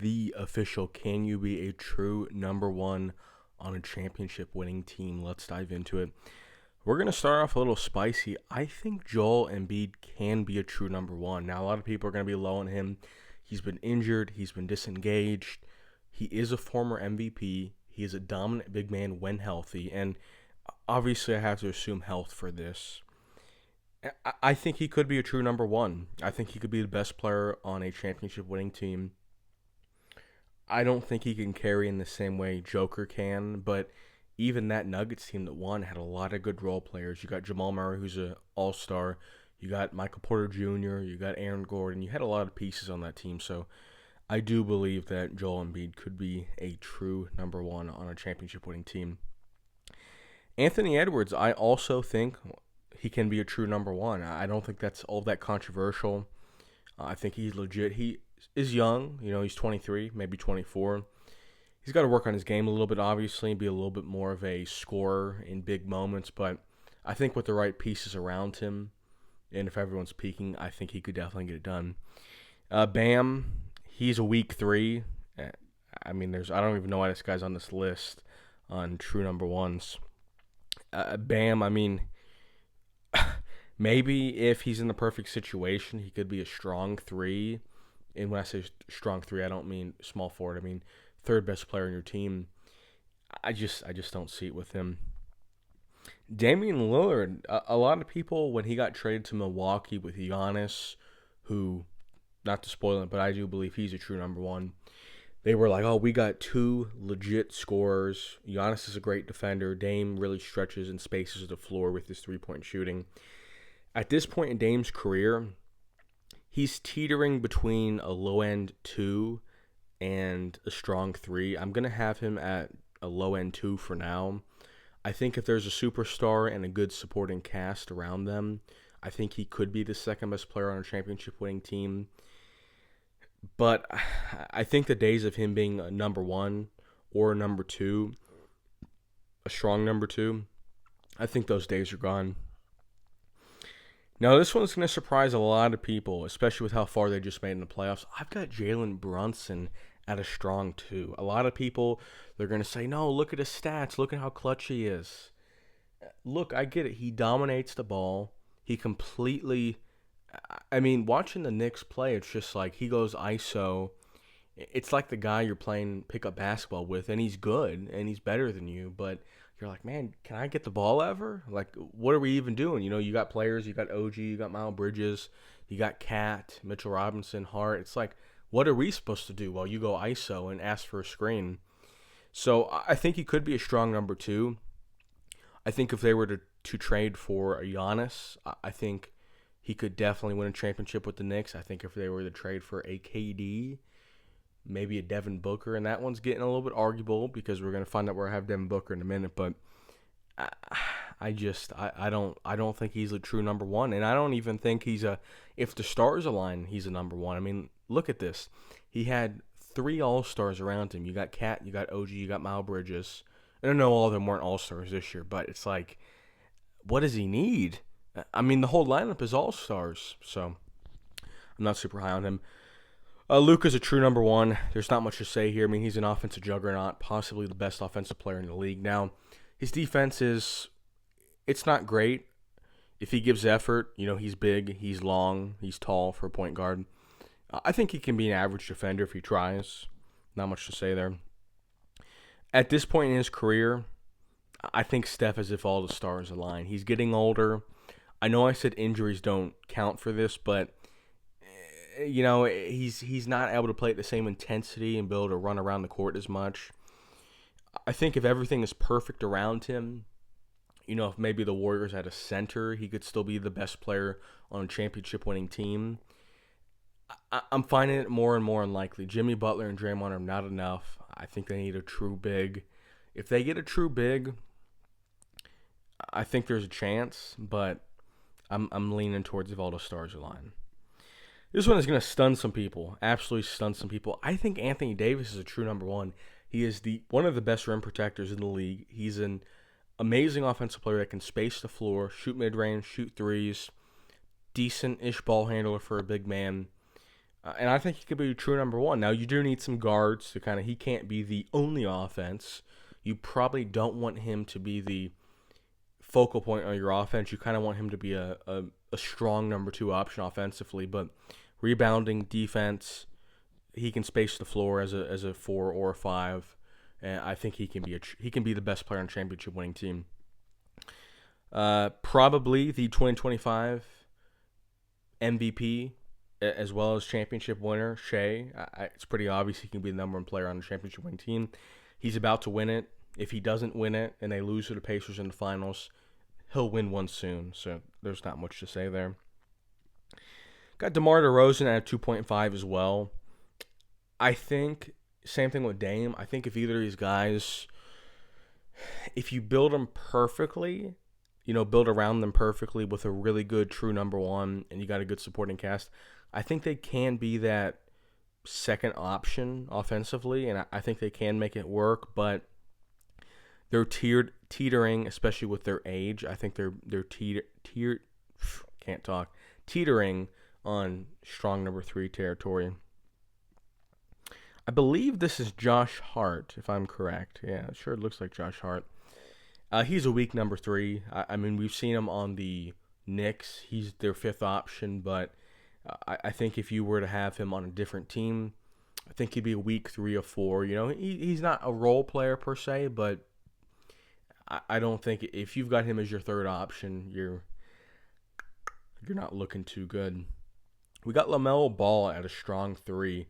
the official Can You Be a True Number One on a Championship Winning Team? Let's dive into it. We're going to start off a little spicy. I think Joel Embiid can be a true number one. Now, a lot of people are going to be low on him. He's been injured. He's been disengaged. He is a former MVP. He is a dominant big man when healthy. And obviously, I have to assume health for this. I think he could be a true number one. I think he could be the best player on a championship winning team. I don't think he can carry in the same way Joker can, but even that Nuggets team that won had a lot of good role players. You got Jamal Murray, who's an all-star. You got Michael Porter Jr. You got Aaron Gordon. You had a lot of pieces on that team, so I do believe that Joel Embiid could be a true number one on a championship winning team. Anthony Edwards, I also think he can be a true number one. I don't think that's all that controversial. I think he's legit. He is young. He's 23, maybe 24. He's got to work on his game a little bit, obviously, and be a little bit more of a scorer in big moments. But I think with the right pieces around him, and if everyone's peaking, I think he could definitely get it done. Bam, he's a week 3. I don't even know why this guy's on this list on true number ones. Bam, maybe if he's in the perfect situation, he could be a strong 3. And when I say strong 3, I don't mean small forward. I mean third best player on your team. I just don't see it with him. Damian Lillard, a lot of people, when he got traded to Milwaukee with Giannis, who, not to spoil it, but I do believe he's a true number one, they were like, oh, we got 2 legit scorers. Giannis is a great defender. Dame really stretches and spaces the floor with his three-point shooting. At this point in Dame's career, he's teetering between a low-end 2 and a strong 3. I'm going to have him at a low-end 2 for now. I think if there's a superstar and a good supporting cast around them, I think he could be the second-best player on a championship-winning team. But I think the days of him being a number 1 or a number 2, a strong number 2, I think those days are gone. Now, this one's going to surprise a lot of people, especially with how far they just made in the playoffs. I've got Jalen Brunson at a strong 2. A lot of people, they're going to say, no, look at his stats. Look at how clutch he is. Look, I get it. He dominates the ball. He completely, watching the Knicks play, it's just like he goes ISO. It's like the guy you're playing pickup basketball with, and he's good, and he's better than you, but you're like, man, can I get the ball ever? Like, what are we even doing? You got players, you got OG, you got Miles Bridges, you got Cat, Mitchell Robinson, Hart. It's like, what are we supposed to do while you go ISO and ask for a screen? So I think he could be a strong number 2. I think if they were to trade for a Giannis, I think he could definitely win a championship with the Knicks. I think if they were to trade for a KD, maybe a Devin Booker, and that one's getting a little bit arguable because we're going to find out where I have Devin Booker in a minute, but I don't think he's a true number 1, and I don't even think if the stars align, he's a number 1. Look at this. He had 3 all-stars around him. You got Cat, you got OG, you got Miles Bridges. I don't know all of them weren't all-stars this year, but it's like, what does he need? The whole lineup is all-stars, so I'm not super high on him. Luka's a true number 1. There's not much to say here. He's an offensive juggernaut, possibly the best offensive player in the league. Now, his defense it's not great. If he gives effort, he's big, he's long, he's tall for a point guard. I think he can be an average defender if he tries. Not much to say there. At this point in his career, I think Steph is if all the stars align. He's getting older. I know I said injuries don't count for this, but he's not able to play at the same intensity and be able to run around the court as much. I think if everything is perfect around him, if maybe the Warriors had a center, he could still be the best player on a championship-winning team. I'm finding it more and more unlikely. Jimmy Butler and Draymond are not enough. I think they need a true big. If they get a true big, I think there's a chance, but I'm leaning towards if all the stars align. This one is going to stun some people, absolutely stun some people. I think Anthony Davis is a true number 1. He is one of the best rim protectors in the league. He's an amazing offensive player that can space the floor, shoot mid-range, shoot threes, decent-ish ball handler for a big man. And I think he could be a true number one. Now, you do need some guards to kind of, he can't be the only offense. You probably don't want him to be the focal point on your offense. You kind of want him to be a strong number two option offensively, but rebounding, defense, he can space the floor as a 4 or a 5, and I think he can be the best player on a championship winning team. Probably the 2025 MVP as well as championship winner Shea. It's pretty obvious he can be the number one player on the championship winning team. He's about to win it. If he doesn't win it and they lose to the Pacers in the finals, he'll win one soon. So there's not much to say there. Got DeMar DeRozan at 2.5 as well. I think same thing with Dame. I think if either of these guys, if you build them perfectly, build around them perfectly with a really good true number one, and you got a good supporting cast, I think they can be that second option offensively, and I think they can make it work, but they're teetering, especially with their age. I think they're teetering on strong number 3 territory. I believe this is Josh Hart, if I'm correct. Yeah, it sure looks like Josh Hart. He's a weak number 3. I mean, we've seen him on the Knicks. He's their 5th option, but I think if you were to have him on a different team, I think he'd be a weak 3 or 4. He's not a role player per se, but I don't think if you've got him as your 3rd option, you're not looking too good. We got LaMelo Ball at a strong 3.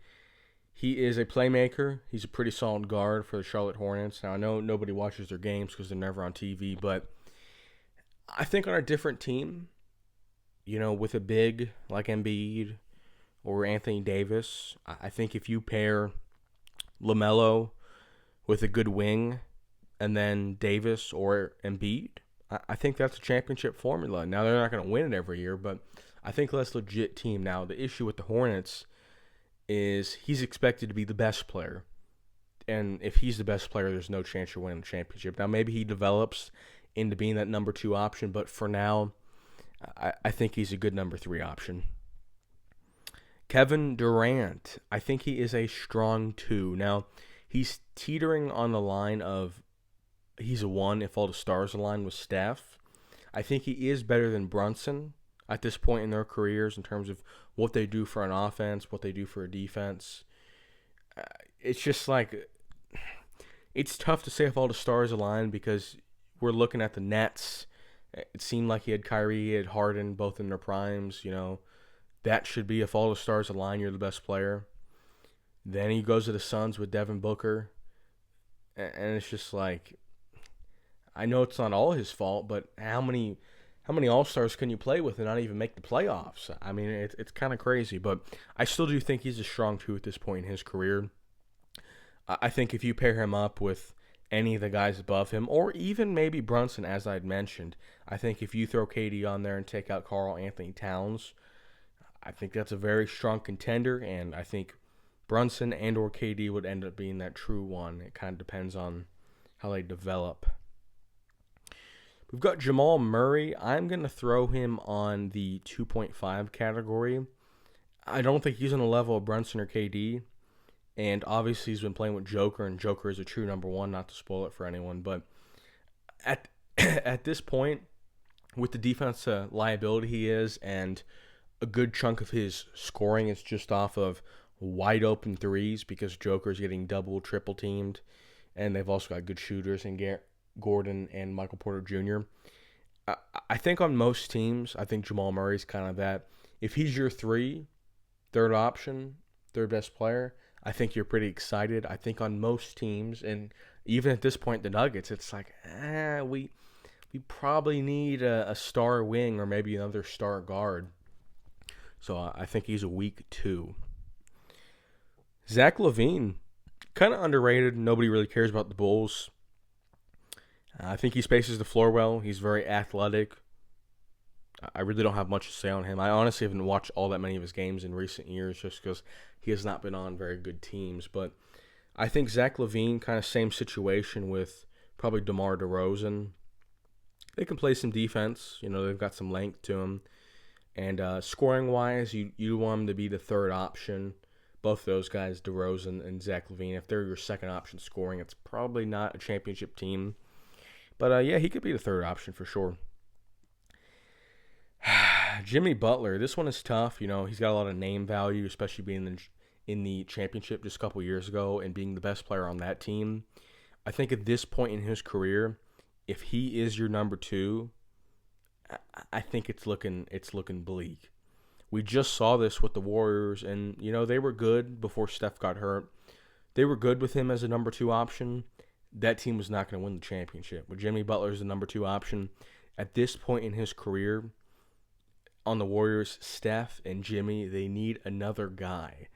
He is a playmaker. He's a pretty solid guard for the Charlotte Hornets. Now, I know nobody watches their games because they're never on TV, but I think on a different team, with a big like Embiid or Anthony Davis, I think if you pair LaMelo with a good wing and then Davis or Embiid, I think that's a championship formula. Now, they're not going to win it every year, but I think that's a legit team. Now, the issue with the Hornets is he's expected to be the best player. And if he's the best player, there's no chance you're winning the championship. Now, maybe he develops into being that number 2 option, but for now, I think he's a good number 3 option. Kevin Durant, I think he is a strong 2. Now, he's teetering on the line of he's a 1 if all the stars align with Steph. I think he is better than Brunson at this point in their careers in terms of what they do for an offense, what they do for a defense. It's just like, it's tough to say if all the stars align because we're looking at the Nets. It seemed like he had Kyrie, he had Harden, both in their primes. That should be if all the stars align, you're the best player. Then he goes to the Suns with Devin Booker. And it's just like, I know it's not all his fault, but how many All-Stars can you play with and not even make the playoffs? I mean, it's kind of crazy, but I still do think he's a strong 2 at this point in his career. I think if you pair him up with any of the guys above him, or even maybe Brunson, as I'd mentioned, I think if you throw KD on there and take out Karl Anthony Towns, I think that's a very strong contender, and I think Brunson and or KD would end up being that true 1. It kind of depends on how they develop. We've got Jamal Murray. I'm going to throw him on the 2.5 category. I don't think he's on the level of Brunson or KD. And obviously he's been playing with Joker, and Joker is a true number 1, not to spoil it for anyone. But at this point, with the defensive liability he is, and a good chunk of his scoring is just off of wide open threes because Joker's getting double, triple teamed. And they've also got good shooters in Gordon and Michael Porter Jr. I think on most teams, I think Jamal Murray's kind of that. If he's your 3, 3rd option, 3rd best player, I think you're pretty excited. I think on most teams, and even at this point, the Nuggets, it's like, we probably need a star wing or maybe another star guard. So I think he's a weak 2. Zach LaVine, kind of underrated. Nobody really cares about the Bulls. I think he spaces the floor well. He's very athletic. I really don't have much to say on him. I honestly haven't watched all that many of his games in recent years just because he has not been on very good teams. But I think Zach LaVine, kind of same situation with probably DeMar DeRozan. They can play some defense. They've got some length to them. And scoring-wise, you want him to be the third option. Both those guys, DeRozan and Zach LaVine, if they're your second option scoring, it's probably not a championship team. But yeah, he could be the third option for sure. Jimmy Butler, this one is tough. He's got a lot of name value, especially being in the championship just a couple years ago and being the best player on that team. I think at this point in his career, if he is your number two, I think it's looking bleak. We just saw this with the Warriors, and they were good before Steph got hurt. They were good with him as a number two option. That team was not going to win the championship. With Jimmy Butler as the number two option, at this point in his career, on the Warriors, Steph and Jimmy, they need another guy.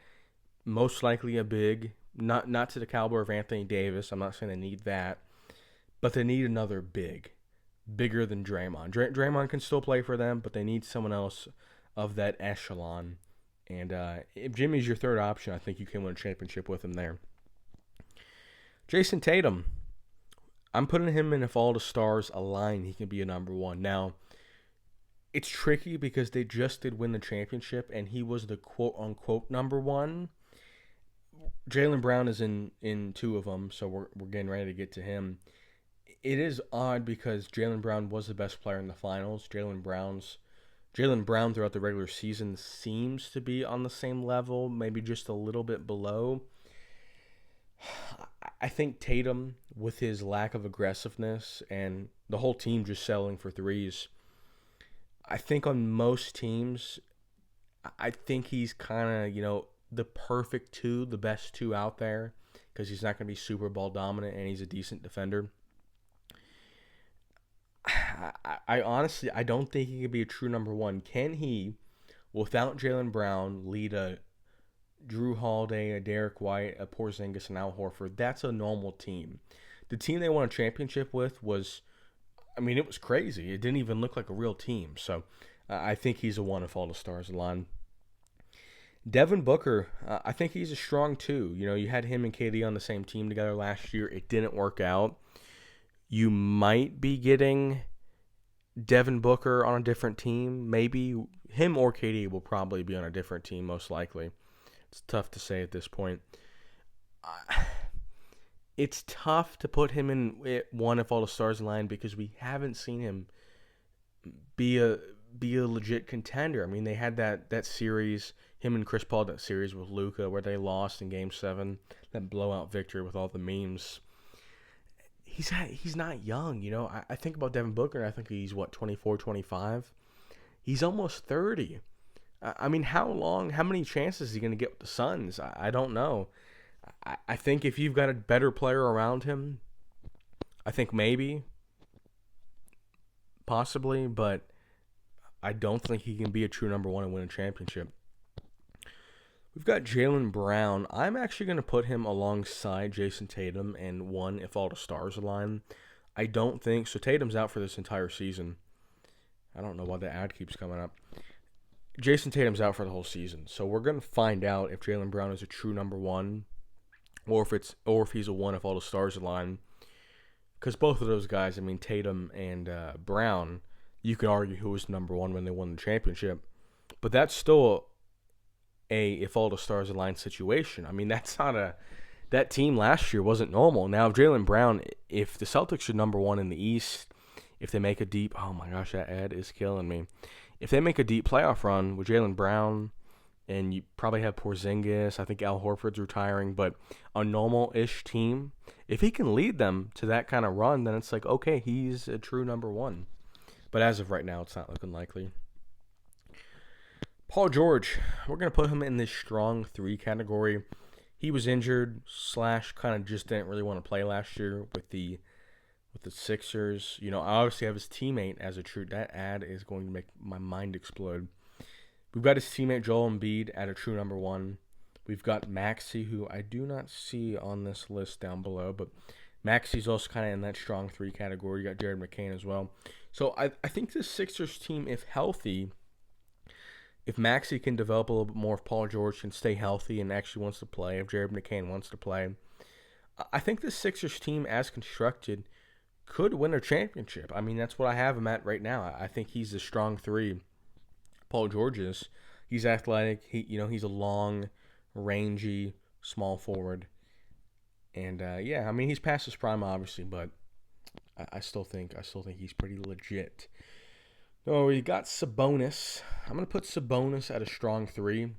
Most likely a big, not to the caliber of Anthony Davis. I'm not saying they need that, but they need another bigger than Draymond. Draymond can still play for them, but they need someone else of that echelon. And if Jimmy's your third option, I think you can win a championship with him there. Jason Tatum, I'm putting him in if all the stars align, he can be a number one. Now, it's tricky because they just did win the championship, and he was the quote-unquote number one. Jaylen Brown is in two of them, so we're getting ready to get to him. It is odd because Jaylen Brown was the best player in the finals. Jaylen Brown throughout the regular season seems to be on the same level, maybe just a little bit below. I think Tatum, with his lack of aggressiveness and the whole team just settling for threes, I think on most teams, I think he's kind of, the perfect two, the best two out there, because he's not going to be super ball dominant and he's a decent defender. I honestly, I don't think he could be a true number one. Can he, without Jaylen Brown, lead a Drew Holiday, a Derek White, a Porzingis, and Al Horford? That's a normal team. The team they won a championship with was, it was crazy. It didn't even look like a real team. So I think he's a one if all the stars align. Devin Booker, I think he's a strong two. You had him and KD on the same team together last year. It didn't work out. You might be getting Devin Booker on a different team. Maybe him or KD will probably be on a different team, most likely. It's tough to say at this point. It's tough to put him in one if all the stars align because we haven't seen him be a legit contender. They had that series, him and Chris Paul, that series with Luka where they lost in Game 7, that blowout victory with all the memes. He's not young, I think about Devin Booker and I think he's 24, 25. He's almost 30. How many chances is he going to get with the Suns? I don't know. I think if you've got a better player around him, I think maybe, possibly, but I don't think he can be a true number one and win a championship. We've got Jaylen Brown. I'm actually going to put him alongside Jason Tatum and one if all the stars align. I don't think so. Tatum's out for this entire season. I don't know why the ad keeps coming up. Jason Tatum's out for the whole season. So we're going to find out if Jaylen Brown is a true number one or if he's a one if all the stars align. Because both of those guys, Tatum and Brown, you could argue who was number one when they won the championship. But that's still a if all the stars align situation. That's not that team last year wasn't normal. Now, if Jaylen Brown, if the Celtics are number one in the East, if they make a deep, oh my gosh, that ad is killing me. If they make a deep playoff run with Jaylen Brown, and you probably have Porzingis, I think Al Horford's retiring, but a normal-ish team, if he can lead them to that kind of run, then it's like, okay, he's a true number one. But as of right now, it's not looking likely. Paul George, we're going to put him in this strong three category. He was injured / kind of just didn't really want to play last year with the Sixers. I obviously have his teammate as a true. That ad is going to make my mind explode. We've got his teammate Joel Embiid at a true number one. We've got Maxey, who I do not see on this list down below, but Maxey's also kind of in that strong three category. You got Jared McCain as well. So I think this Sixers team, if healthy, if Maxey can develop a little bit more, if Paul George can stay healthy and actually wants to play, if Jared McCain wants to play, I think this Sixers team, as constructed, could win a championship. That's what I have him at right now. I think he's a strong three. Paul George is. He's athletic. He's a long, rangy, small forward. And yeah, I mean, he's past his prime, obviously, but I still think he's pretty legit. Oh, we got Sabonis. I'm gonna put Sabonis at a strong three.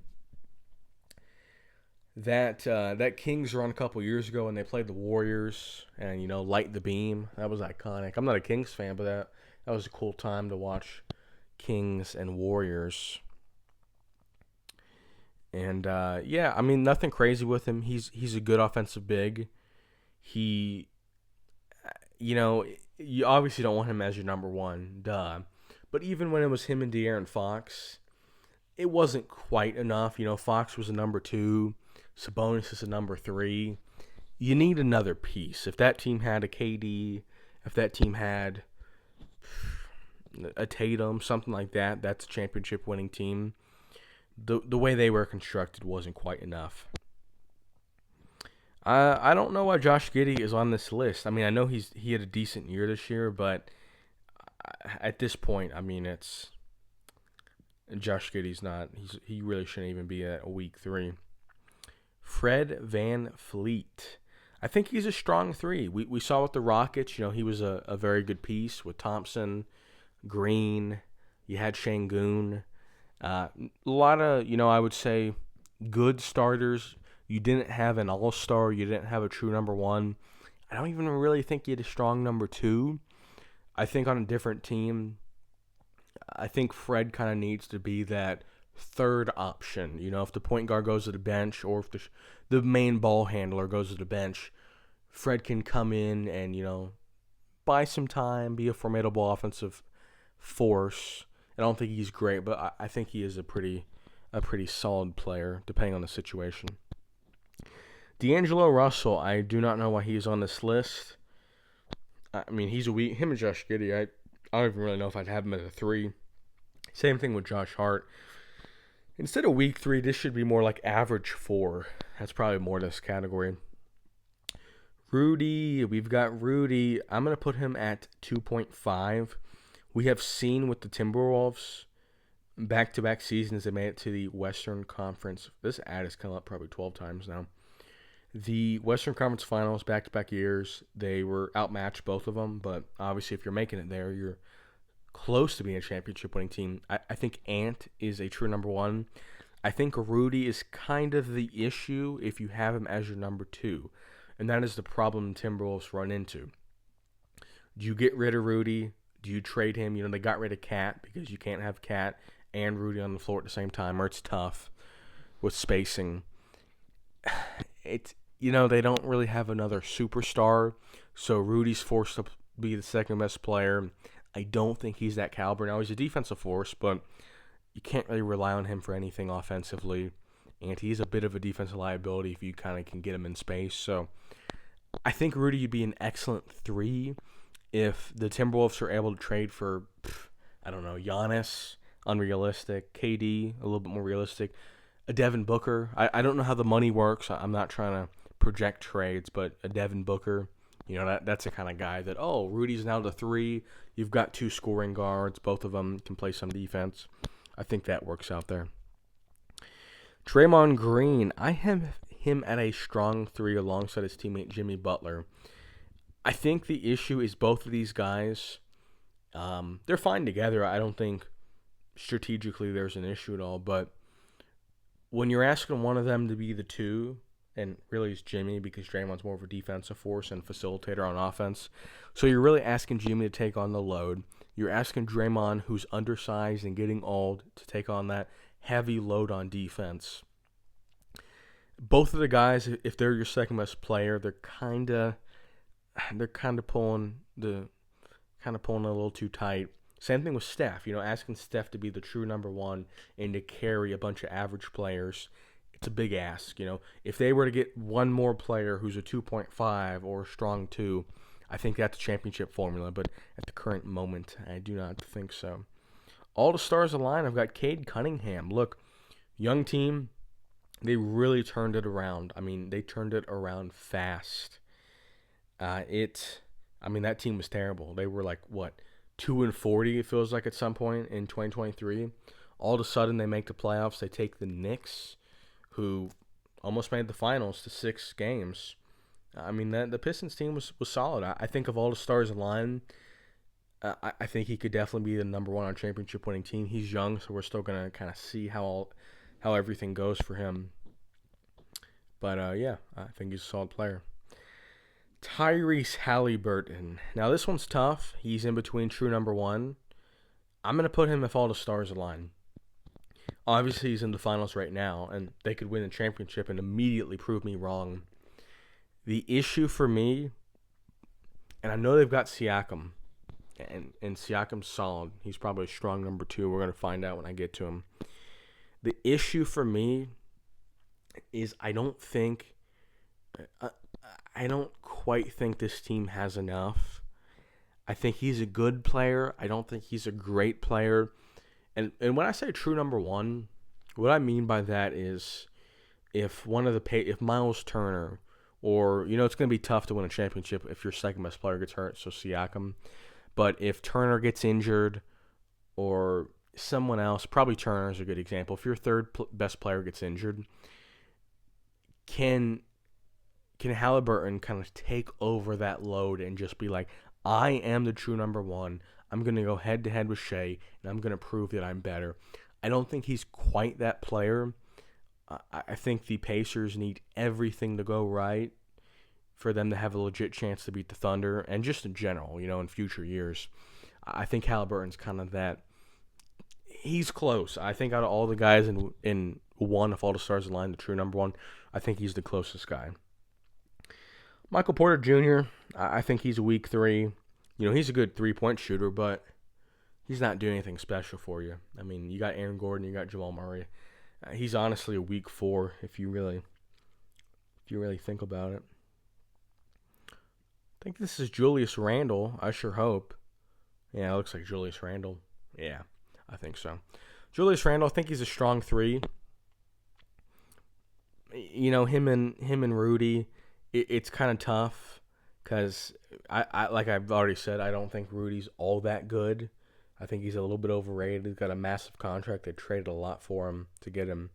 That Kings run a couple years ago when they played the Warriors and light the beam. That was iconic. I'm not a Kings fan, but that was a cool time to watch Kings and Warriors. And yeah, I mean nothing crazy with him. He's a good offensive big. He, you know, you obviously don't want him as your number one, duh. But even when it was him and De'Aaron Fox, it wasn't quite enough. Fox was a number two, Sabonis is a number three. You need another piece. If that team had a KD, if that team had a Tatum, something like that, that's a championship winning team. The way they were constructed wasn't quite enough. I don't know why Josh Giddey is on this list. I mean, I know he had a decent year this year, but at this point, I mean, it's Josh Giddey's not. He really shouldn't even be at a week three. Fred VanVleet. I think he's a strong three. We saw with the Rockets, he was a very good piece with Thompson, Green. You had Şengün. A lot of, I would say, good starters. You didn't have an all-star. You didn't have a true number one. I don't even really think you had a strong number two. I think on a different team, I think Fred kind of needs to be that third option. If the point guard goes to the bench or if the main ball handler goes to the bench, Fred can come in and, buy some time, be a formidable offensive force. I don't think he's great, but I think he is a pretty solid player, depending on the situation. D'Angelo Russell, I do not know why he's on this list. I mean, him and Josh Giddey, I don't even really know if I'd have him at a 3. Same thing with Josh Hart. Instead of week 3, this should be more like average 4. That's probably more this category. Rudy, we've got Rudy. I'm going to put him at 2.5. We have seen with the Timberwolves, back-to-back seasons, they made it to the Western Conference. This ad has come up probably 12 times now. The Western Conference Finals, back-to-back years, they were outmatched, both of them. But obviously, if you're making it there, you're close to being a championship-winning team. I think Ant is a true number 1. I think Rudy is kind of the issue if you have him as your number 2. And that is the problem Timberwolves run into. Do you get rid of Rudy? Do you trade him? They got rid of Cat because you can't have Cat and Rudy on the floor at the same time, or it's tough with spacing. They don't really have another superstar, so Rudy's forced to be the second best player. I don't think he's that caliber. Now, he's a defensive force, but you can't really rely on him for anything offensively, and he's a bit of a defensive liability if you kind of can get him in space. So I think Rudy would be an excellent 3 if the Timberwolves are able to trade for, Giannis, unrealistic, KD, a little bit more realistic, a Devin Booker. I don't know how the money works. I'm not trying to project trades, but a Devin Booker, that's the kind of guy that, Rudy's now the 3. You've got 2 scoring guards. Both of them can play some defense. I think that works out there. Draymond Green, I have him at a strong 3 alongside his teammate Jimmy Butler. I think the issue is both of these guys, they're fine together. I don't think strategically there's an issue at all, but when you're asking one of them to be the 2, and really it's Jimmy because Draymond's more of a defensive force and facilitator on offense, so you're really asking Jimmy to take on the load. You're asking Draymond, who's undersized and getting old, to take on that heavy load on defense. Both of the guys, if they're your second best player, they're kind of pulling a little too tight. Same thing with Steph. Asking Steph to be the true number 1 and to carry a bunch of average players, it's a big ask. If they were to get one more player who's a 2.5 or a strong 2, I think that's a championship formula. But at the current moment, I do not think so. All the stars align. I've got Cade Cunningham. Look, young team. They really turned it around. I mean, they turned it around fast. That team was terrible. They were like, 2-40, it feels like, at some point in 2023. All of a sudden, they make the playoffs. They take the Knicks, who almost made the finals, to 6 games. I mean, the Pistons team was solid. I think of all the stars aligned, I think he could definitely be the number one on championship winning team. He's young, so we're still gonna kind of see how everything goes for him. But yeah, I think he's a solid player. Tyrese Halliburton. Now this one's tough. He's in between true number one. I'm gonna put him if all the stars align. Obviously, he's in the finals right now, and they could win the championship and immediately prove me wrong. The issue for me, and I know they've got Siakam, and Siakam's solid. He's probably a strong number 2. We're going to find out when I get to him. The issue for me is I don't quite think this team has enough. I think he's a good player. I don't think he's a great player. And when I say true number one, what I mean by that is if Miles Turner, or it's going to be tough to win a championship if your second best player gets hurt, so Siakam. But if Turner gets injured, or someone else, probably Turner is a good example. If your third best player gets injured, can Halliburton kind of take over that load and just be like, I am the true number one. I'm going to go head-to-head with Shea, and I'm going to prove that I'm better. I don't think he's quite that player. I think the Pacers need everything to go right for them to have a legit chance to beat the Thunder, and just in general, in future years. I think Halliburton's kind of that. He's close. I think out of all the guys in one, if all the stars align, the true number one, I think he's the closest guy. Michael Porter Jr., I think he's a weak 3. He's a good 3-point shooter, but he's not doing anything special for you. I mean, you got Aaron Gordon, you got Jamal Murray. He's honestly a weak 4 if you really think about it. I think this is Julius Randle. I sure hope. Yeah, it looks like Julius Randle. Yeah, I think so. Julius Randle, I think he's a strong 3. Him and Rudy, it's kind of tough because I like I've already said, I don't think Rudy's all that good. I think he's a little bit overrated. He's got a massive contract. They traded a lot for him to get him.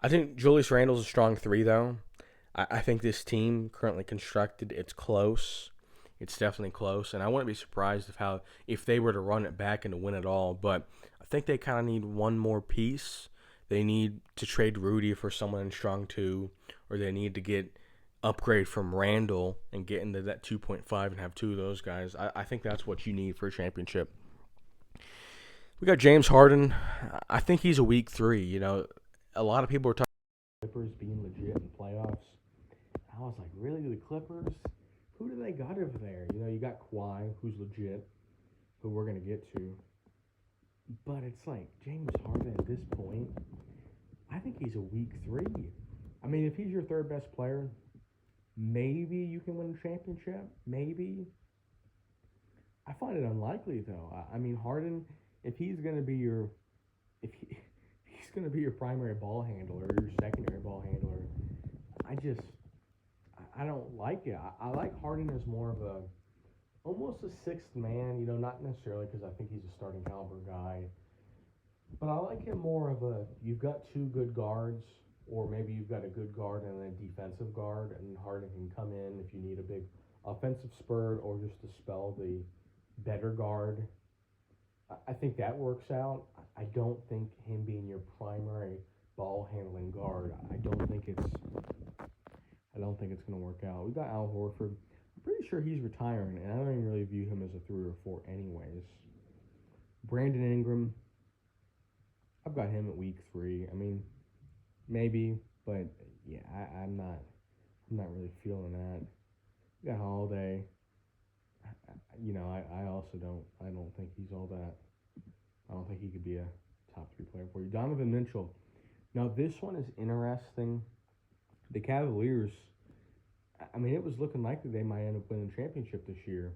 I think Julius Randle's a strong 3, though. I think this team currently constructed, it's close. It's definitely close, and I wouldn't be surprised if they were to run it back and to win it all. But I think they kind of need one more piece. They need to trade Rudy for someone in strong 2, or they need to upgrade from Randle and get into that 2.5 and have 2 of those guys. I think that's what you need for a championship. We got James Harden. I think he's a weak 3. A lot of people are talking about Clippers being legit in playoffs. I was like, really, the Clippers? Who do they got over there? You got Kawhi, who's legit, who we're going to get to. But it's like, James Harden at this point, I think he's a weak 3. I mean, if he's your third best player, maybe you can win a championship. Maybe. I find it unlikely, though. I mean, Harden, if he's going to be your primary ball handler or your secondary ball handler, I don't like it. I like Harden as more of almost a 6th man, not necessarily because I think he's a starting caliber guy, but I like him more of you've got 2 good guards, or maybe you've got a good guard and a defensive guard, and Harden can come in if you need a big offensive spurt or just to spell the better guard. I think that works out. I don't think him being your primary ball handling guard, I don't think it's going to work out. We got Al Horford. I'm pretty sure he's retiring, and I don't even really view him as a 3 or 4 anyways. Brandon Ingram, I've got him at week 3. I mean, maybe, but yeah, I'm not really feeling that. We got Holiday. I don't think he's all that. I don't think he could be a top 3 player for you. Donovan Mitchell. Now, this one is interesting. The Cavaliers, I mean, it was looking likely they might end up winning the championship this year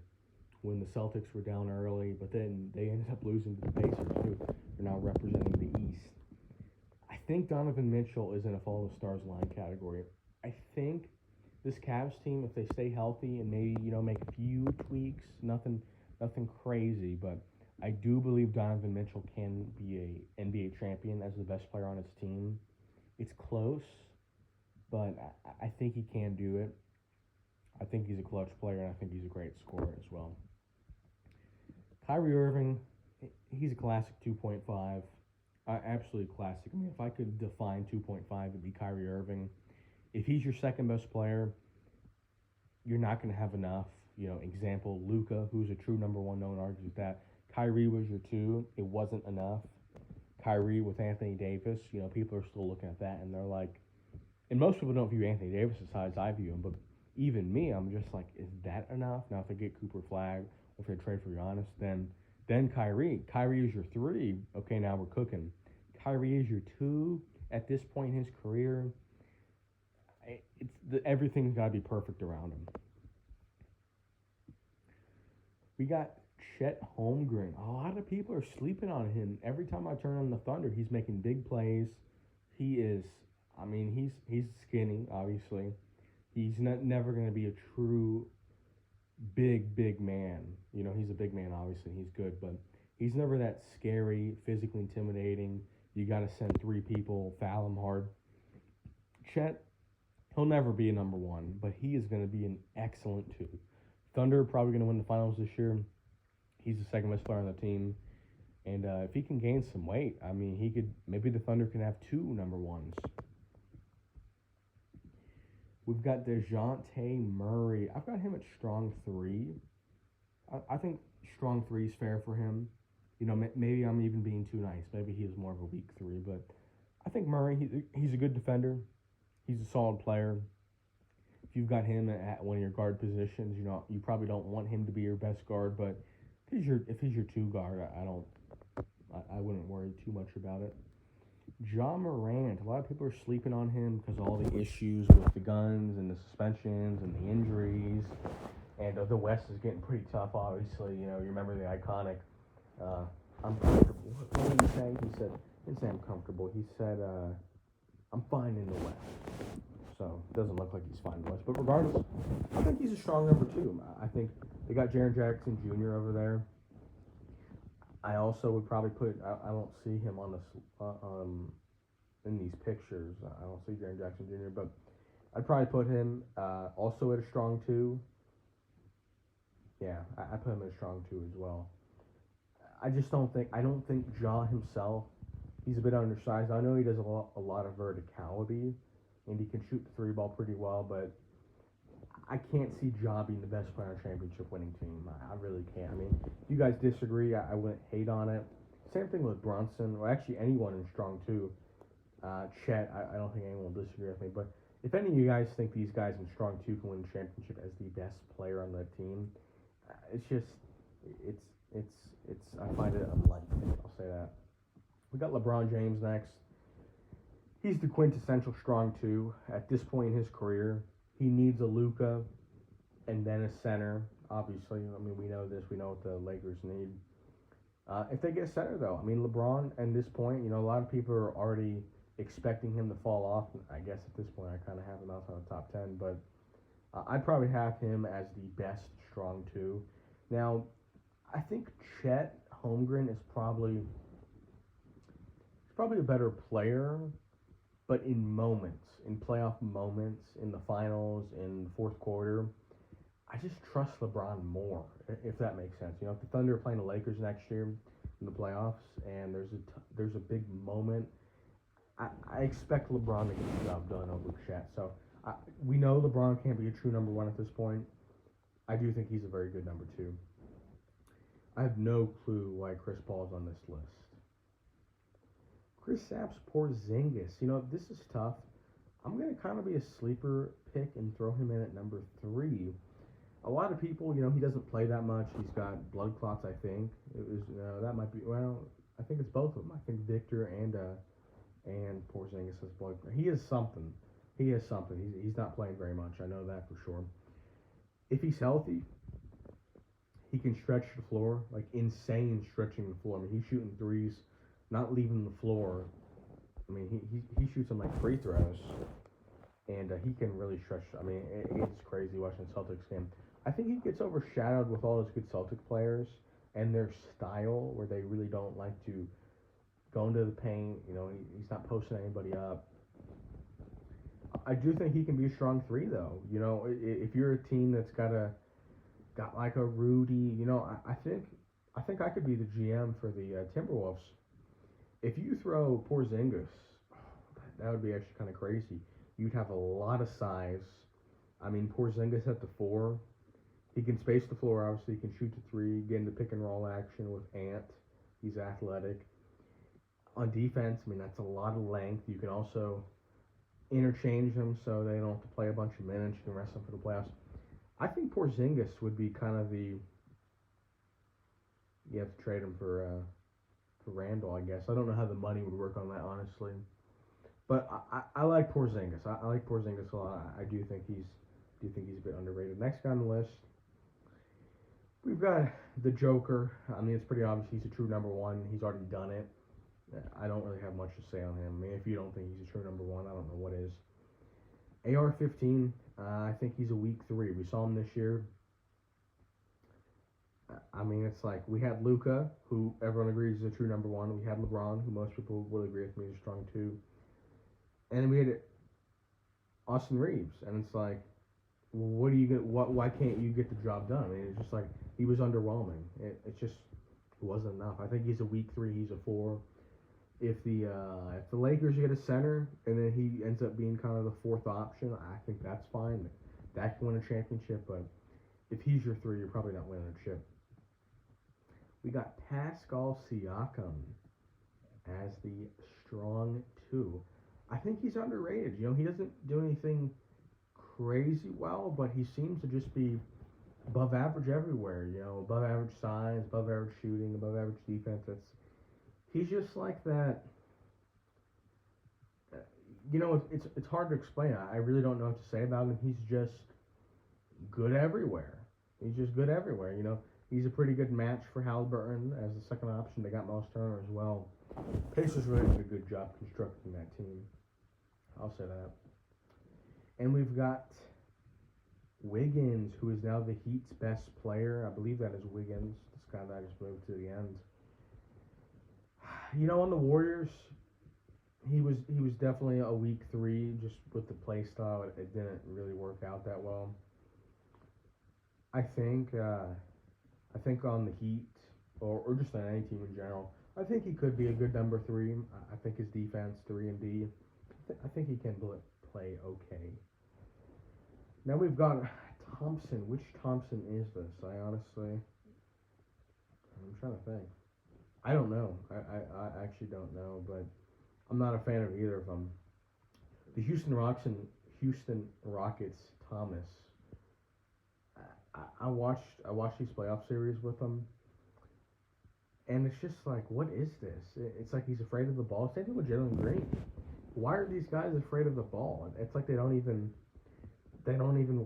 when the Celtics were down early, but then they ended up losing to the Pacers, who are now representing the East. I think Donovan Mitchell is in a Fall of the Stars line category. I think this Cavs team, if they stay healthy and maybe, make a few tweaks, nothing crazy, but I do believe Donovan Mitchell can be a NBA champion as the best player on his team. It's close, but I think he can do it. I think he's a clutch player, and I think he's a great scorer as well. Kyrie Irving, he's a classic 2.5. Absolutely classic. I mean, if I could define 2.5, it'd be Kyrie Irving. If he's your second best player, you're not going to have enough. Example, Luka, who's a true number one, no one argues that. Kyrie was your two. It wasn't enough. Kyrie with Anthony Davis, people are still looking at that, and they're like, and most people don't view Anthony Davis as high as I view him, but even me, I'm just like, is that enough? Now, if they get Cooper Flag, or if they trade for Giannis, then Kyrie. Kyrie is your three. Okay, now we're cooking. Kyrie is your two at this point in his career. Everything's got to be perfect around him. We got Chet Holmgren. A lot of people are sleeping on him. Every time I turn on the Thunder, he's making big plays. He is. I mean, he's skinny, obviously. He's never going to be a true big man. He's a big man, obviously. He's good, but he's never that scary, physically intimidating. You got to send three people, foul him hard. Chet, he'll never be a number one, but he is going to be an excellent two. Thunder are probably going to win the finals this year. He's the second best player on the team. And if he can gain some weight, I mean, maybe the Thunder can have two number ones. We've got DeJounte Murray. I've got him at strong 3. I think strong 3 is fair for him. Maybe I'm even being too nice. Maybe he is more of a weak 3. But I think Murray, he's a good defender. He's a solid player. If you've got him at one of your guard positions, you probably don't want him to be your best guard. But if he's your 2 guard, I wouldn't worry too much about it. Ja Morant, a lot of people are sleeping on him because of all the issues with the guns and the suspensions and the injuries. And the West is getting pretty tough, obviously. You remember the iconic, I'm comfortable. What did he say? He didn't say I'm comfortable. He said, I'm fine in the West. So, it doesn't look like he's fine in the West. But regardless, I think he's a strong number 2. I think they got Jaren Jackson Jr. over there. I also would probably I don't see him on in these pictures. I don't see Jaren Jackson Jr., but I'd probably put him also at a strong 2. Yeah, I put him at a strong 2 as well. I don't think Ja himself, he's a bit undersized. I know he does a lot of verticality, and he can shoot the 3 ball pretty well, but I can't see Ja being the best player on a championship winning team. I really can't. I mean, if you guys disagree, I wouldn't hate on it. Same thing with Brunson, or actually anyone in strong 2. Chet, I don't think anyone will disagree with me, but if any of you guys think these guys in strong 2 can win the championship as the best player on that team, it's just, I find it unlikely. I'll say that. We got LeBron James next. He's the quintessential strong 2 at this point in his career. He needs a Luka and then a center, obviously. I mean, we know this. We know what the Lakers need. If they get a center, though, I mean, LeBron, at this point, a lot of people are already expecting him to fall off. I guess at this point, I kind of have him outside the top 10, but I'd probably have him as the best strong 2. Now, I think Chet Holmgren is probably a better player, but in moments, in playoff moments, in the finals, in the fourth quarter, I just trust LeBron more, if that makes sense. If the Thunder are playing the Lakers next year in the playoffs, and there's a big moment, I expect LeBron to get the job done over Chet. So we know LeBron can't be a true number 1 at this point. I do think he's a very good number 2. I have no clue why Chris Paul is on this list. Kristaps Porzingis. This is tough. I'm going to kind of be a sleeper pick and throw him in at number 3. A lot of people, he doesn't play that much. He's got blood clots, I think. That might be, I think it's both of them. I think Victor and Porzingis has blood. He is something. He's not playing very much. I know that for sure. If he's healthy, he can stretch the floor, like insane stretching the floor. I mean, he's shooting threes, not leaving the floor. I mean, he shoots them like free throws, and he can really stretch. I mean, it's crazy watching the Celtics game. I think he gets overshadowed with all those good Celtic players. and their style where they really don't like to go into the paint. He's not posting anybody up. I do think he can be a strong three though. If you're a team that's got like a Rudy, I think I could be the GM for the Timberwolves. If you throw Porzingis, that would be actually kind of crazy. You'd have a lot of size. I mean, Porzingis at the four. He can space the floor, obviously. He can shoot the three, get into pick and roll action with Ant. He's athletic. On defense, I mean, that's a lot of length. You can also interchange them so they don't have to play a bunch of minutes. You can rest them for the playoffs. I think Porzingis would be kind of the. You have to trade him for Randall, I guess. I don't know how the money would work on that, honestly. But I like Porzingis. I like Porzingis a lot. I do think he's a bit underrated. Next guy on the list, we've got the Joker. I mean, it's pretty obvious he's a true number one. He's already done it. I don't really have much to say on him. I mean, if you don't think he's a true number one, I don't know what is. AR-15, I think he's a weak three. We saw him this year. I mean, it's like we had Luka, who everyone agrees is a true number one. We had LeBron, who most people will agree with me is a strong two. And then we had Austin Reeves, and it's like, what do you get? Why can't you get the job done? I mean, it's just like he was underwhelming. It just wasn't enough. I think he's a weak three. He's a four. If the Lakers get a center and then he ends up being kind of the fourth option, I think that's fine. That can win a championship, but if he's your three, you're probably not winning a chip. We got Pascal Siakam as the strong two. I think he's underrated. He doesn't do anything crazy well, but he seems to just be above average everywhere. Above average size, above average shooting, above average defense. He's just like that. It's hard to explain. I really don't know what to say about him. He's just good everywhere. He's just good everywhere. He's a pretty good match for Halliburton as the second option. They got Miles Turner as well. Pacers really did a good job constructing that team. I'll say that. And we've got Wiggins, who is now the Heat's best player. I believe that is Wiggins. This guy that I just moved to the end. On the Warriors, he was definitely a weak three, just with the play style. It didn't really work out that well. I think on the Heat, or just on any team in general, I think he could be a good number three. I think his defense, 3 and D, I think he can play okay. Now we've got Thompson. Which Thompson is this? I'm trying to think. I don't know. I actually don't know, but I'm not a fan of either of them. The Houston Rockets, Thomas. I watched these playoff series with him, and it's just like, what is this? It's like he's afraid of the ball. Same thing with Jalen Green. Why are these guys afraid of the ball? It's like they don't even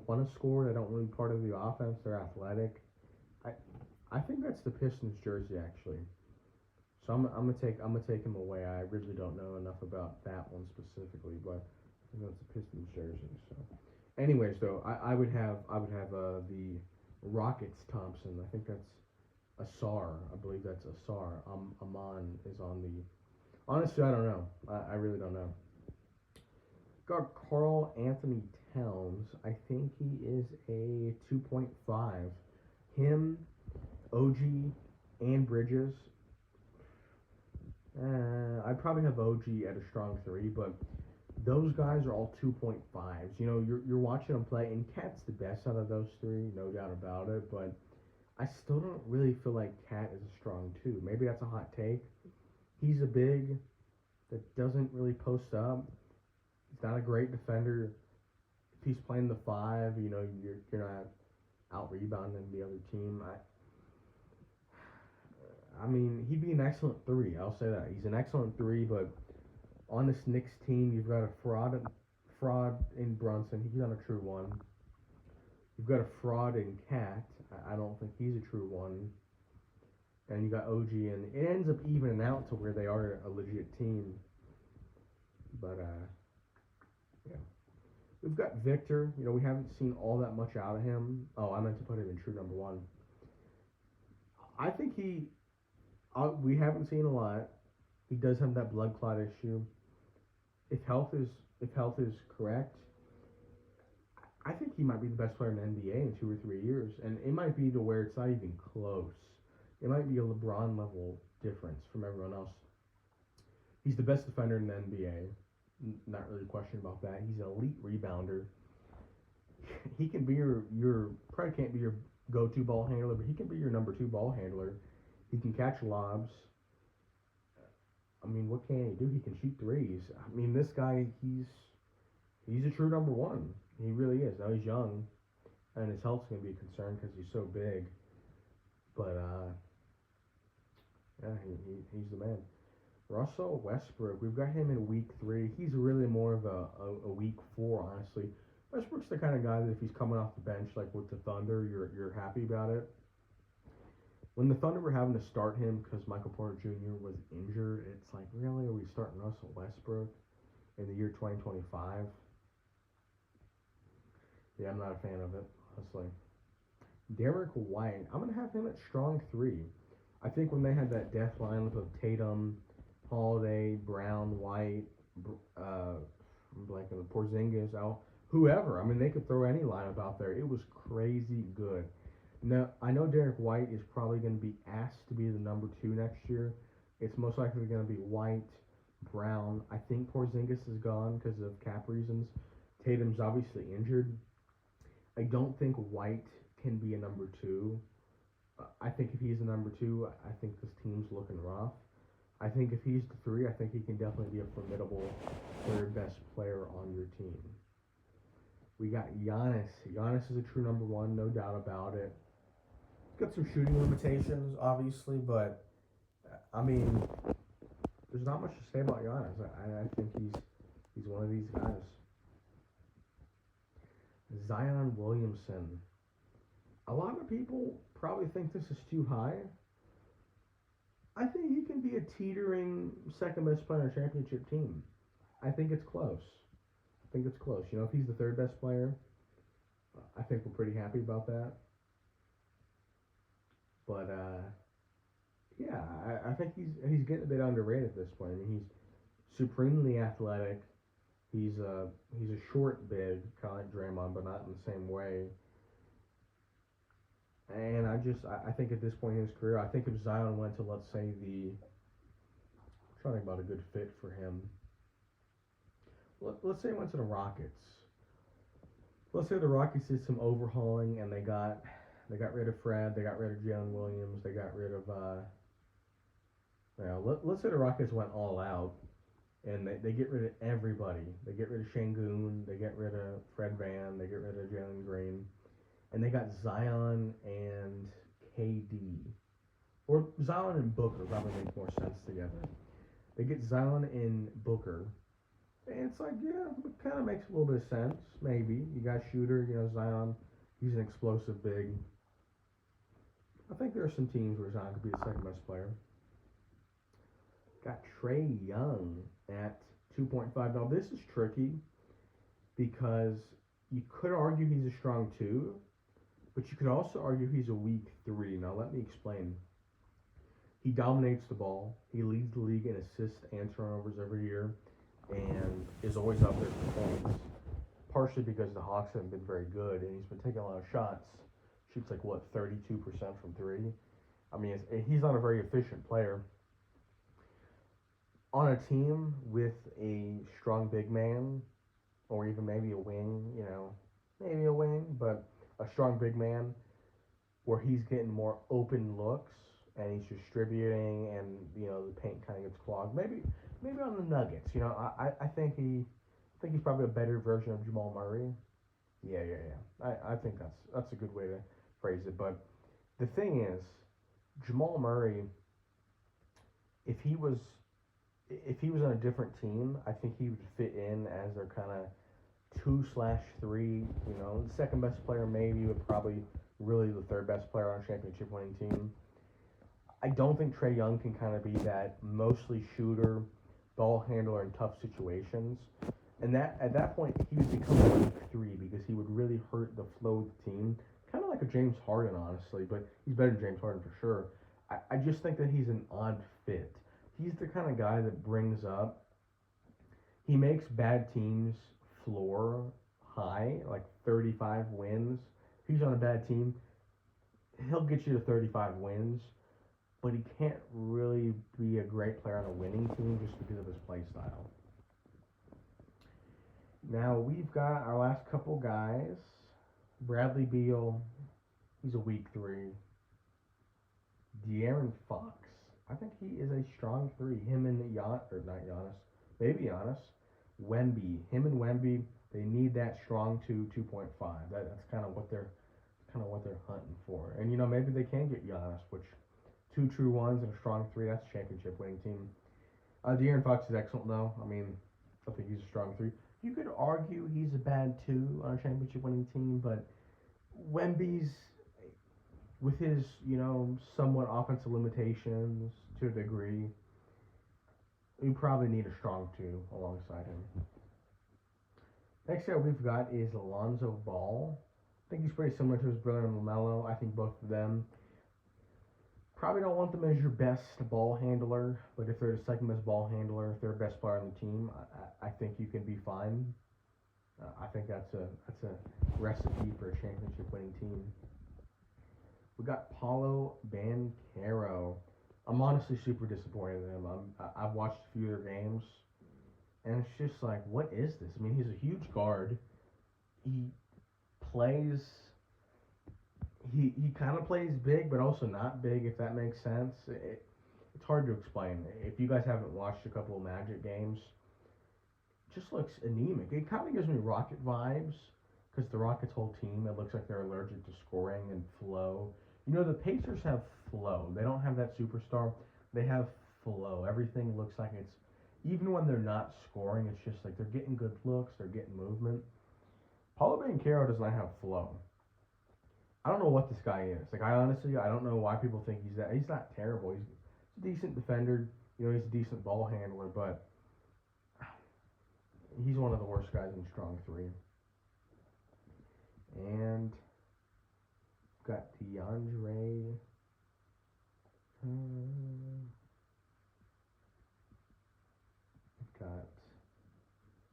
want to score. They don't want to be part of the offense. They're athletic. I think that's the Pistons jersey actually. So I'm gonna take him away. I really don't know enough about that one specifically, but I think that's the Pistons jersey. So, anyways, though, I would have the Rockets Thompson. I think that's Asar. I believe that's Asar. Amon is on the. Honestly, I don't know. I really don't know. Got Karl Anthony Towns. I think he is a 2.5. Him, OG, and Bridges. I'd probably have OG at a strong 3, but those guys are all 2.5s. You're watching them play, and Cat's the best out of those 3, no doubt about it, but I still don't really feel like Cat is a strong 2. Maybe that's a hot take. He's a big that doesn't really post up. He's not a great defender. If he's playing the 5, you're not out rebounding the other team. I mean, he'd be an excellent 3. I'll say that. He's an excellent 3, but on this Knicks team, you've got a fraud in Brunson. He's not a true 1. You've got a fraud in Cat. I don't think he's a true 1. And you got OG, and it ends up evening out to where they are a legit team. But, yeah. We've got Victor. We haven't seen all that much out of him. Oh, I meant to put him in true number 1. I think we haven't seen a lot. He does have that blood clot issue. If health is if health is correct, I think he might be the best player in the NBA in 2 or 3 years, and it might be to where it's not even close. It might be a LeBron level difference from everyone else. He's the best defender in the NBA. Not really a question about that. He's an elite rebounder. He can be your probably can't be your go to ball handler, but he can be your number two ball handler. He can catch lobs. I mean, what can he do? He can shoot threes. I mean, this guy, he's a true number one. He really is. Now he's young, and his health's gonna be a concern because he's so big. But yeah, he's the man. Russell Westbrook, we've got him in week 3. He's really more of a week 4, honestly. Westbrook's the kind of guy that if he's coming off the bench, like with the Thunder, you're happy about it. When the Thunder were having to start him because Michael Porter Jr. was injured, it's like, really, are we starting Russell Westbrook in the year 2025? Yeah, I'm not a fan of it, honestly. Derek White, I'm gonna have him at strong 3. I think when they had that death lineup of Tatum, Holiday, Brown, White, I'm blanking, Porzingis, out, whoever. I mean, they could throw any lineup out there. It was crazy good. Now, I know Derek White is probably going to be asked to be the number 2 next year. It's most likely going to be White, Brown. I think Porzingis is gone because of cap reasons. Tatum's obviously injured. I don't think White can be a number 2. I think if he's a number 2, I think this team's looking rough. I think if he's the 3, I think he can definitely be a formidable third best player on your team. We got Giannis. Giannis is a true number 1, no doubt about it. Got some shooting limitations, obviously, but I mean, there's not much to say about Giannis. I think he's one of these guys. Zion Williamson. A lot of people probably think this is too high. I think he can be a teetering second best player on a championship team. I think it's close. I think it's close. You know, if he's the third best player, I think we're pretty happy about that. But yeah, I think he's getting a bit underrated at this point. I mean, he's supremely athletic. He's a short big, kind of like Draymond, but not in the same way. And I think at this point in his career, I think if Zion went to, let's say, I'm trying to think about a good fit for him. Let's say he went to the Rockets. Let's say the Rockets did some overhauling and they got rid of Fred, they got rid of Jalen Williams, they got rid of let's say the Rockets went all out and they get rid of everybody. They get rid of Şengün, they get rid of Fred Van, they get rid of Jalen Green, and they got Zion and KD. Or Zion and Booker probably make more sense together. They get Zion and Booker. And it's like, yeah, it kind of makes a little bit of sense, maybe. You got shooter, Zion, he's an explosive big. I think there are some teams where Zion could be the second best player. Got Trae Young at 2.5. Now, this is tricky because you could argue he's a strong 2, but you could also argue he's a weak 3. Now, let me explain. He dominates the ball. He leads the league in assists and turnovers every year and is always up there for points. Partially because the Hawks haven't been very good and he's been taking a lot of shots. Shoots like, 32% from 3. I mean, he's not a very efficient player. On a team with a strong big man, or even maybe a wing, maybe a wing, but a strong big man where he's getting more open looks and he's distributing and, the paint kind of gets clogged. Maybe on the Nuggets, I think he's probably a better version of Jamal Murray. Yeah. I think that's a good way to phrase it. But the thing is, Jamal Murray, if he was on a different team, I think he would fit in as their kind of 2/3. The second best player maybe, but probably really the third best player on a championship winning team. I don't think Trae Young can kind of be that mostly shooter, ball handler in tough situations. And that at that point he would become a weak 3 because he would really hurt the flow of the team. Kind of like a James Harden, honestly, but he's better than James Harden for sure. I just think that he's an odd fit. He's the kind of guy that brings up, he makes bad teams floor high, like 35 wins. If he's on a bad team, he'll get you to 35 wins, but he can't really be a great player on a winning team just because of his play style. Now we've got our last couple guys. Bradley Beal, he's a weak 3. De'Aaron Fox, I think he is a strong 3. Him and not Giannis, maybe Giannis. Wemby, him and Wemby, they need that strong 2, 2.5. That's kind of what they're hunting for. And maybe they can get Giannis, which 2 true ones and a strong 3, that's a championship winning team. De'Aaron Fox is excellent though. I mean, I think he's a strong 3. You could argue he's a bad 2 on a championship winning team, but Wemby's, with his, somewhat offensive limitations to a degree, you probably need a strong 2 alongside him. Next guy we've got is Alonzo Ball. I think he's pretty similar to his brother LaMelo. I think both of them, probably don't want them as your best ball handler, but if they're the second best ball handler, if they're the best player on the team, I think you can be fine. I think that's a recipe for a championship winning team. We got Paolo Banchero. I'm honestly super disappointed in him. I've watched a few of their games, and it's just like, what is this? I mean, he's a huge guard. He plays. He kind of plays big, but also not big, if that makes sense. It's hard to explain. If you guys haven't watched a couple of Magic games, it just looks anemic. It kind of gives me Rocket vibes, because the Rockets' whole team, it looks like they're allergic to scoring and flow. The Pacers have flow. They don't have that superstar. They have flow. Everything looks like it's, even when they're not scoring, it's just like they're getting good looks, they're getting movement. Paolo Banchero does not have flow. I don't know what this guy is. Like, I don't know why people think he's that. He's not terrible. He's a decent defender. He's a decent ball handler, but he's one of the worst guys in strong 3. And got DeAndre. Got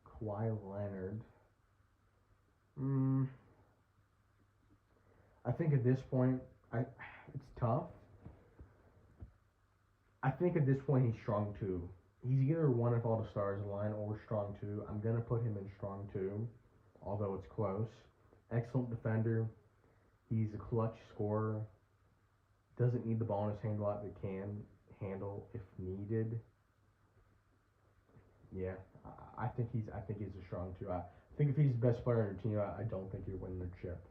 Kawhi Leonard. I think at this point, it's tough. I think at this point he's strong 2. He's either one if all the stars align or strong 2. I'm gonna put him in strong 2, although it's close. Excellent defender. He's a clutch scorer. Doesn't need the ball in his hand a lot, but can handle if needed. Yeah, I think he's a strong 2. I think if he's the best player on your team, I don't think you're winning the chip.